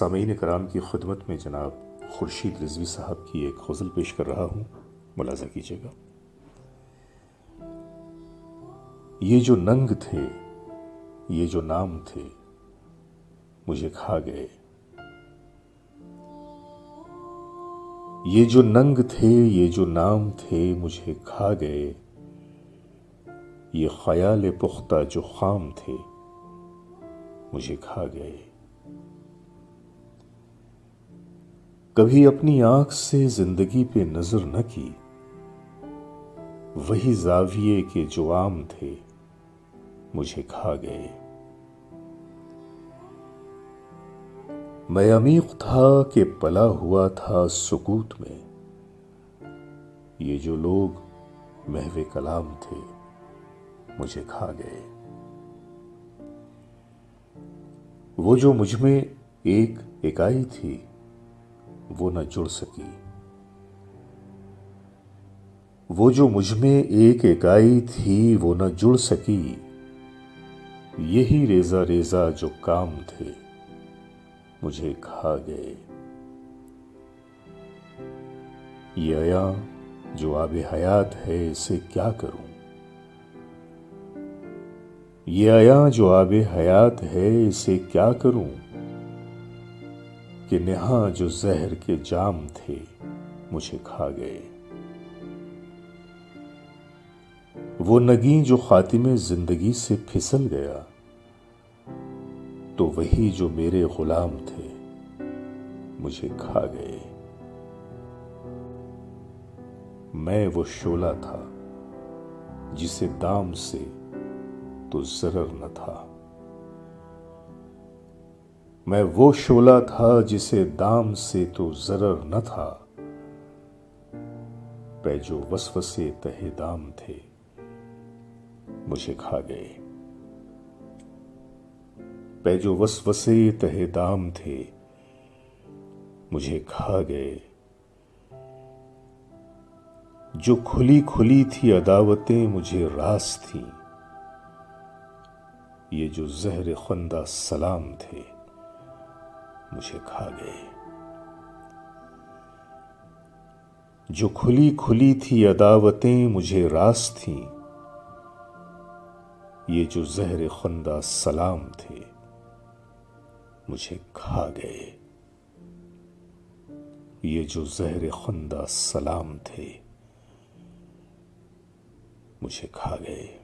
सामीन कराम की खिदमत में जनाब खुर्शीद रिजवी साहब की एक गज़ल पेश कर रहा हूँ, मुलाज़ा कीजिएगा। ये जो नंग थे, ये जो नाम थे, मुझे खा गए। ये जो नंग थे, ये जो नाम थे, मुझे खा गए। ये ख्याल पुख्ता जो खाम थे, मुझे खा गए। कभी अपनी आंख से जिंदगी पे नजर न की, वही जाविये के जो आम थे, मुझे खा गए। मैं अमीक था कि पला हुआ था सुकूत में, ये जो लोग महवे कलाम थे, मुझे खा गए। वो जो मुझ में एक इकाई थी, वो न जुड़ सकी। वो जो मुझ में एक इकाई थी, वो न जुड़ सकी। यही रेजा रेजा जो काम थे, मुझे खा गए। ये अया जो आबे हयात है, इसे क्या करूं? ये अया जो आबे हयात है, इसे क्या करूं? कि नेहा जो जहर के जाम थे, मुझे खा गए। वो नगी जो खातिमे जिंदगी से फिसल गया, तो वही जो मेरे गुलाम थे, मुझे खा गए। मैं वो शोला था जिसे दाम से तो जरर न था। मैं वो शोला था जिसे दाम से तो जरर न था। पे जो वसवसे तहे दाम थे, मुझे खा गए। पे जो वसवसे तहे दाम थे, मुझे खा गए। जो खुली खुली थी अदावतें मुझे रास थी, ये जो जहर खुंदा सलाम थे, मुझे खा गए। जो खुली खुली थी अदावतें मुझे रास थी, ये जो जहर खुंदा सलाम थे, मुझे खा गए। ये जो जहर खुंदा सलाम थे, मुझे खा गए।